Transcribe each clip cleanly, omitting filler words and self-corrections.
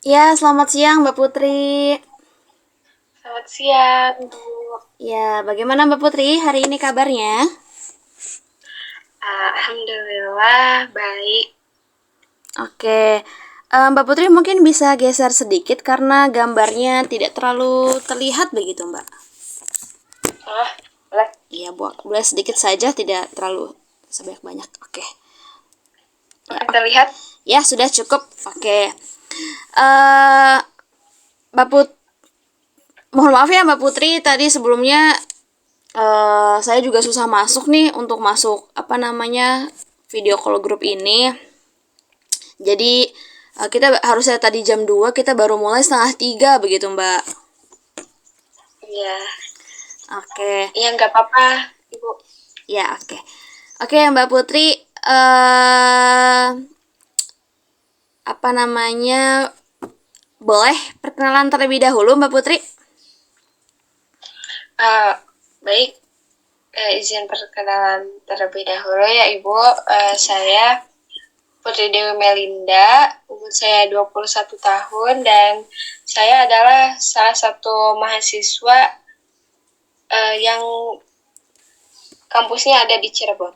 Ya, selamat siang Mbak Putri. Selamat siang, Bu. Ya, bagaimana Mbak Putri hari ini kabarnya? Alhamdulillah baik. Oke, Mbak Putri mungkin bisa geser sedikit karena gambarnya tidak terlalu terlihat begitu Mbak. Oh, boleh. Iya, boleh sedikit saja, tidak terlalu sebanyak banyak. Oke, ya, Oke, terlihat. ya sudah cukup. Oke, eh Mbak Put, mohon maaf ya Mbak Putri, tadi sebelumnya saya juga susah masuk nih untuk masuk apa namanya video call grup ini. Jadi kita harusnya tadi jam 2 kita baru mulai setengah 3 begitu Mbak. Iya, Oke, iya nggak apa-apa, Ibu. ya oke. Oke Mbak Putri, eh apa namanya, boleh perkenalan terlebih dahulu Mbak Putri? Eh, Baik, izin perkenalan terlebih dahulu ya, Ibu. Saya Putri Dewi Melinda, umur saya 21 tahun, dan saya adalah salah satu mahasiswa yang kampusnya ada di Cirebon.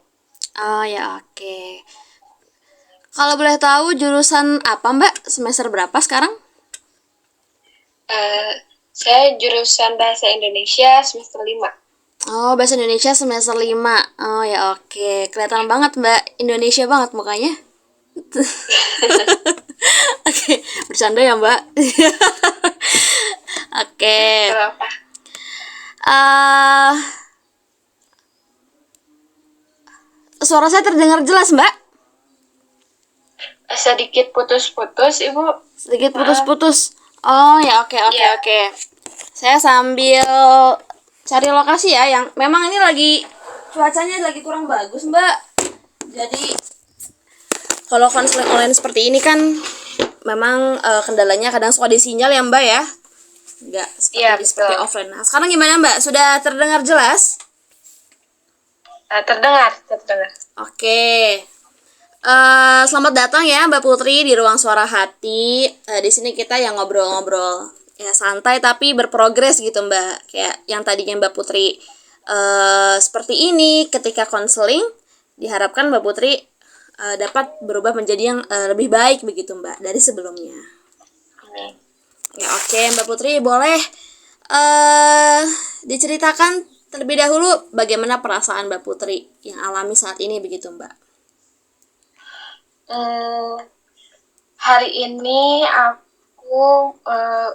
Oh ya oke. Kalau boleh tahu jurusan apa Mbak? Semester berapa sekarang? Eh, saya jurusan Bahasa Indonesia semester 5. Oh, bahasa Indonesia semester 5. Oh ya oke. Kelihatan banget Mbak, Indonesia banget mukanya. Oke, bercanda ya Mbak. Oke. Kalau apa? eh Suara saya terdengar jelas, Mbak? Sedikit putus-putus, Ibu. Sedikit Maaf. putus-putus. Oh, ya oke oke Iya. oke. Saya sambil cari lokasi ya yang memang ini lagi cuacanya lagi kurang bagus, Mbak. Jadi kalau konseling online seperti ini kan memang kendalanya kadang suka di sinyal ya, Mbak ya. Enggak Iya, seperti betul. offline. Nah, sekarang gimana, Mbak? Sudah terdengar jelas? Terdengar, terdengar. Oke. Selamat datang ya Mbak Putri di Ruang Suara Hati. Di sini kita yang ngobrol-ngobrol ya santai tapi berprogres gitu Mbak. Kayak yang tadinya Mbak Putri seperti ini ketika konseling, diharapkan Mbak Putri dapat berubah menjadi yang lebih baik begitu Mbak dari sebelumnya. Amin. Ya oke Mbak Putri boleh diceritakan terlebih dahulu bagaimana perasaan Mbak Putri yang alami saat ini begitu Mbak. Hmm, Hari ini aku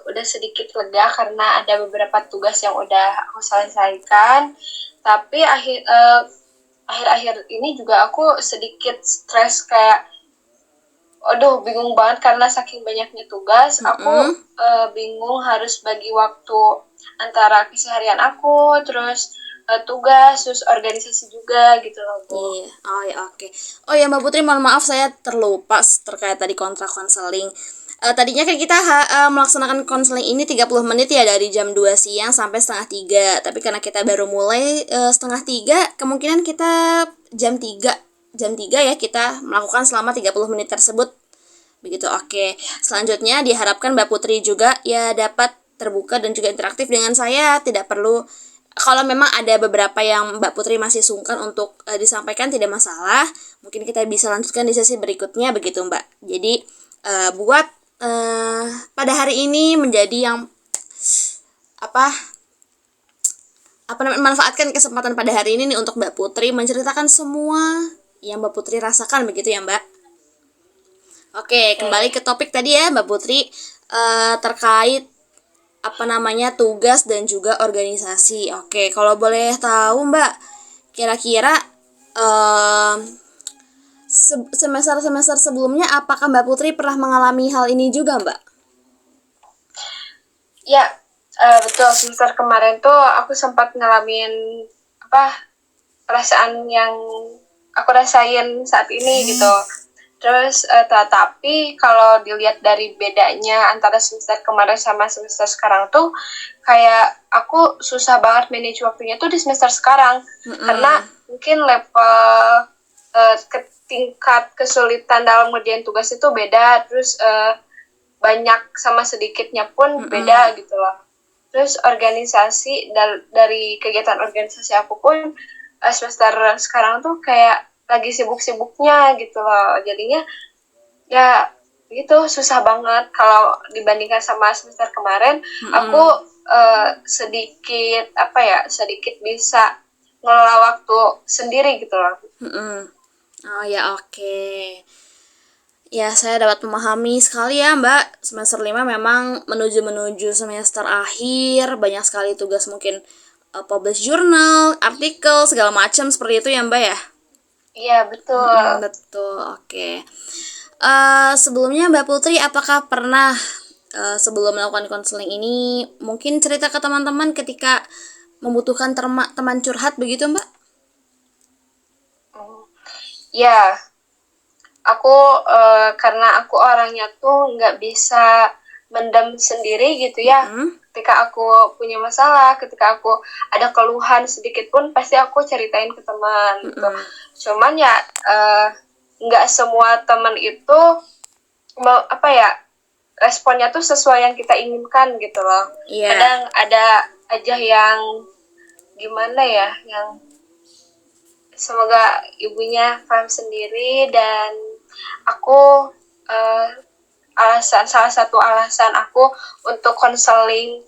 udah sedikit lega karena ada beberapa tugas yang udah aku selesaikan. Tapi akhir-akhir ini juga aku sedikit stres kayak, aduh bingung banget karena saking banyaknya tugas. Aku Mm-mm. bingung harus bagi waktu antara keseharian aku, terus tugas, terus organisasi juga gitu loh, Bu. Iya, oh ya oke. Oh ya Mbak Putri, mohon maaf saya terlupa terkait tadi kontrak konseling. Tadinya kan kita melaksanakan konseling ini 30 menit ya dari jam 2 siang sampai setengah 3. Tapi karena kita baru mulai setengah 3, kemungkinan kita jam 3 ya kita melakukan selama 30 menit tersebut. Begitu oke. Selanjutnya diharapkan Mbak Putri juga ya dapat terbuka dan juga interaktif dengan saya. Tidak perlu, kalau memang ada beberapa yang Mbak Putri masih sungkan untuk disampaikan tidak masalah. Mungkin kita bisa lanjutkan di sesi berikutnya begitu Mbak. Jadi buat pada hari ini menjadi yang apa apa namanya manfaatkan kesempatan pada hari ini nih untuk Mbak Putri menceritakan semua yang Mbak Putri rasakan begitu ya Mbak. Oke, kembali ke Oke. topik tadi ya Mbak Putri, terkait apa namanya tugas dan juga organisasi. Oke, kalau boleh tahu Mbak, kira-kira eh, semester-semester sebelumnya apakah Mbak Putri pernah mengalami hal ini juga Mbak? Ya, betul. Semester kemarin tuh aku sempat ngalamin apa perasaan yang aku rasain saat ini gitu. Terus, tapi kalau dilihat dari bedanya antara semester kemarin sama semester sekarang tuh, kayak aku susah banget manage waktunya tuh di semester sekarang. Karena Mm-mm. mungkin level tingkat kesulitan dalam ngerjain tugas itu beda. Terus banyak sama sedikitnya pun beda gitu loh. Terus organisasi dari kegiatan organisasi aku pun semester sekarang tuh kayak lagi sibuk-sibuknya gitu loh. Jadinya ya gitu susah banget kalau dibandingkan sama semester kemarin. Aku sedikit sedikit bisa ngelola waktu sendiri gitu loh. Oh ya, oke. Ya, saya dapat memahami sekali ya, Mbak. Semester 5 memang menuju semester akhir, banyak sekali tugas mungkin publish jurnal, artikel, segala macam seperti itu ya, Mbak ya. Iya, betul. Betul, oke. Sebelumnya Mbak Putri, apakah pernah sebelum melakukan konseling ini mungkin cerita ke teman-teman ketika membutuhkan teman curhat begitu, Mbak? Ya, aku karena aku orangnya tuh nggak bisa mendem sendiri gitu ya. Ketika aku punya masalah, ketika aku ada keluhan sedikit pun pasti aku ceritain ke teman gitu. Cuman ya nggak semua teman itu responnya tuh sesuai yang kita inginkan gitu loh. Kadang ada aja yang gimana ya, yang semoga ibunya paham sendiri. Dan aku salah satu alasan aku untuk konseling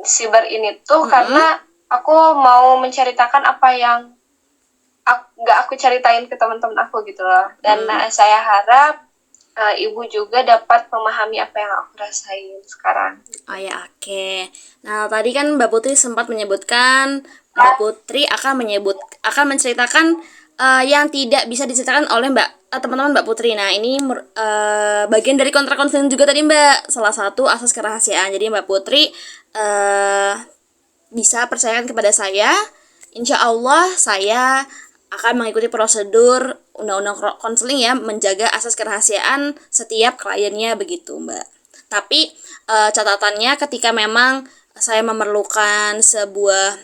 siber ini tuh karena aku mau menceritakan apa yang gak aku ceritain ke teman-teman aku gitu loh. Dan saya harap ibu juga dapat memahami apa yang aku rasain sekarang. Oh ya, oke. Nah, tadi kan Mbak Putri sempat menyebutkan Mbak Putri akan menceritakan yang tidak bisa diceritakan oleh teman-teman Mbak Putri. Nah, ini bagian dari kontrak konseling juga tadi, Mbak. Salah satu asas kerahasiaan. Jadi Mbak Putri bisa percayakan kepada saya. Insya Allah saya akan mengikuti prosedur undang-undang konseling ya, menjaga asas kerahasiaan setiap kliennya begitu, Mbak. Tapi catatannya ketika memang saya memerlukan sebuah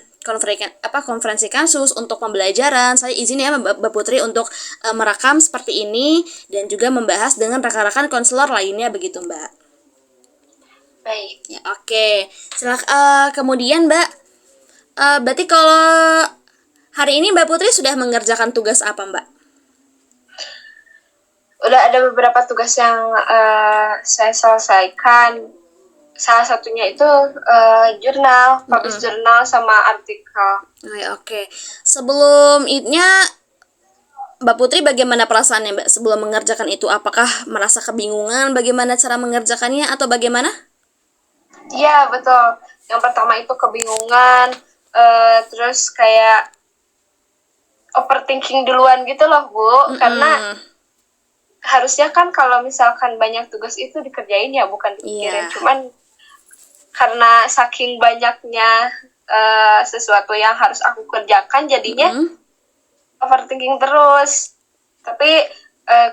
konferensi kasus untuk pembelajaran, saya izin ya Mbak Putri untuk merekam seperti ini dan juga membahas dengan rekan-rekan konselor lainnya begitu, Mbak. Baik. Ya, oke. Kemudian Mbak, berarti kalau hari ini Mbak Putri sudah mengerjakan tugas apa, Mbak? Udah ada beberapa tugas yang saya selesaikan. Salah satunya itu jurnal, publish jurnal sama artikel. Oke. Sebelum itnya, Mbak Putri bagaimana perasaannya, Mbak, sebelum mengerjakan itu? Apakah merasa kebingungan bagaimana cara mengerjakannya atau bagaimana? Iya, betul. Yang pertama itu kebingungan, terus kayak overthinking duluan gitu loh, Bu. Karena harusnya kan kalau misalkan banyak tugas itu dikerjain ya, bukan dipikirin. Cuman karena saking banyaknya sesuatu yang harus aku kerjakan, jadinya overthinking terus. Tapi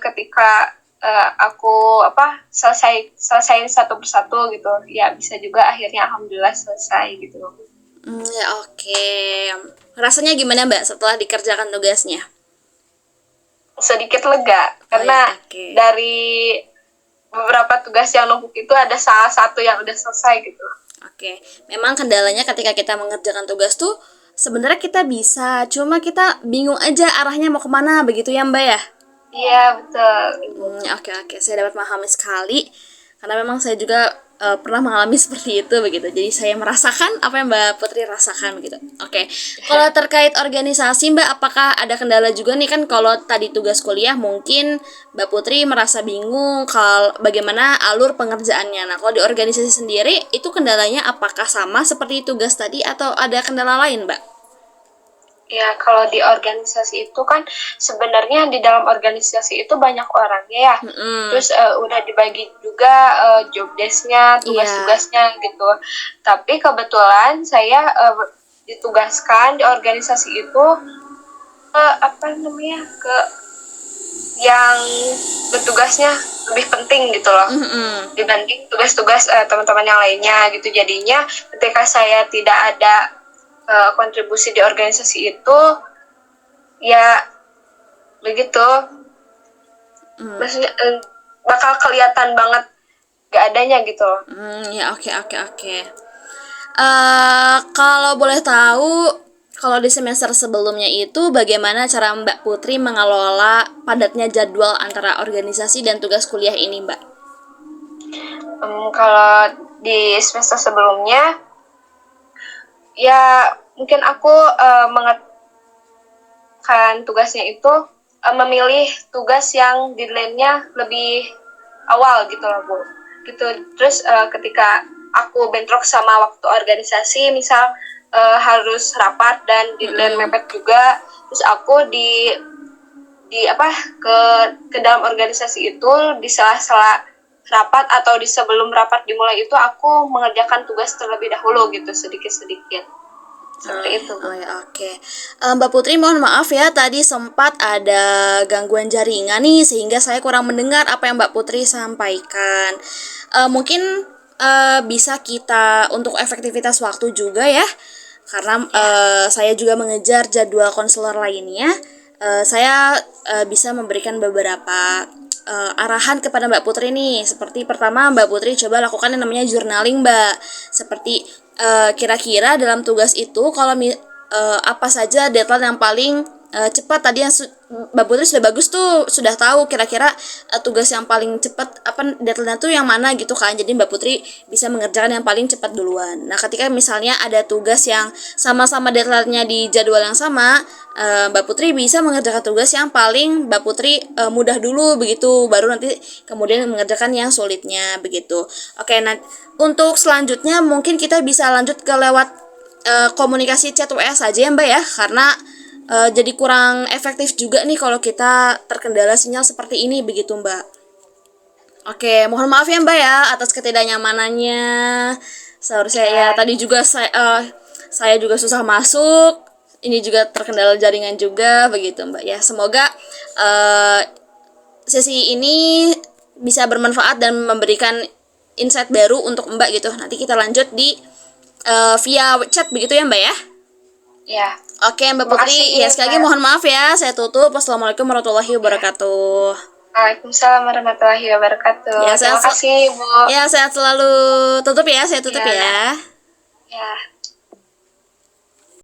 ketika aku selesai satu persatu gitu, ya bisa juga akhirnya alhamdulillah selesai gitu. Ya, oke. Rasanya gimana, Mbak, setelah dikerjakan tugasnya? Sedikit lega, karena dari beberapa tugas yang numpuk itu ada salah satu yang udah selesai gitu. Oke, memang kendalanya ketika kita mengerjakan tugas tuh sebenarnya kita bisa, cuma kita bingung aja arahnya mau kemana begitu ya, Mbak ya? Iya, betul. Oke, saya dapat memahami sekali karena memang saya juga pernah mengalami seperti itu begitu. Jadi saya merasakan apa yang Mbak Putri rasakan begitu. Oke. Kalau terkait organisasi, Mbak, apakah ada kendala juga nih? Kan kalau tadi tugas kuliah mungkin Mbak Putri merasa bingung kalau bagaimana alur pengerjaannya. Nah, kalau di organisasi sendiri itu kendalanya apakah sama seperti tugas tadi atau ada kendala lain, Mbak? Ya, kalau di organisasi itu kan sebenarnya di dalam organisasi itu banyak orangnya ya. Terus udah dibagi juga job desk-nya, tugas-tugasnya gitu. Tapi kebetulan saya ditugaskan di organisasi itu ke yang bertugasnya lebih penting gitu loh. Dibanding tugas-tugas teman-teman yang lainnya gitu. Jadinya ketika saya tidak ada kontribusi di organisasi itu ya begitu. Maksudnya bakal kelihatan banget gak adanya gitu loh. Ya oke oke oke. Kalau boleh tahu, kalau di semester sebelumnya itu bagaimana cara Mbak Putri mengelola padatnya jadwal antara organisasi dan tugas kuliah ini, Mbak? Kalau di semester sebelumnya ya mungkin aku mengerjakan tugasnya itu memilih tugas yang deadline-nya lebih awal gitu loh Bu. Gitu. Terus ketika aku bentrok sama waktu organisasi, misal harus rapat dan deadline mepet juga, terus aku di apa ke dalam organisasi itu di sela-sela rapat atau di sebelum rapat dimulai itu aku mengerjakan tugas terlebih dahulu gitu sedikit-sedikit. Seperti itu. Oh ya, oke. Mbak Putri, mohon maaf ya, tadi sempat ada gangguan jaringan nih, sehingga saya kurang mendengar apa yang Mbak Putri sampaikan. Mungkin bisa kita untuk efektivitas waktu juga ya, karena saya juga mengejar jadwal konselor lainnya. Saya bisa memberikan beberapa arahan kepada Mbak Putri nih. Seperti pertama, Mbak Putri coba lakukan yang namanya journaling, Mbak. Seperti kira-kira dalam tugas itu kalau apa saja deadline yang paling cepat. Tadi yang Mbak Putri sudah bagus tuh, sudah tahu kira-kira tugas yang paling cepat apa deadline tuh yang mana gitu kan. Jadi Mbak Putri bisa mengerjakan yang paling cepat duluan. Nah, ketika misalnya ada tugas yang sama-sama deadline-nya di jadwal yang sama, Mbak Putri bisa mengerjakan tugas yang paling Mbak Putri mudah dulu begitu, baru nanti kemudian mengerjakan yang sulitnya begitu. Oke, nah untuk selanjutnya mungkin kita bisa lanjut ke lewat komunikasi chat WA saja ya Mbak ya, karena jadi kurang efektif juga nih kalau kita terkendala sinyal seperti ini begitu Mbak. Oke, mohon maaf ya Mbak ya atas ketidaknyamanannya. Seharusnya ya tadi juga saya juga susah masuk. Ini juga terkendala jaringan juga begitu Mbak ya. Semoga sesi ini bisa bermanfaat dan memberikan insight baru untuk Mbak gitu. Nanti kita lanjut di via chat begitu ya Mbak ya. Ya. Oke Mbak Putri, ya sekali lagi mohon maaf ya. Saya tutup. Wassalamualaikum warahmatullahi wabarakatuh. Waalaikumsalam warahmatullahi wabarakatuh. Ya, Terima kasih Bu. Ya, sehat selalu. Tutup ya, saya tutup ya. Ya.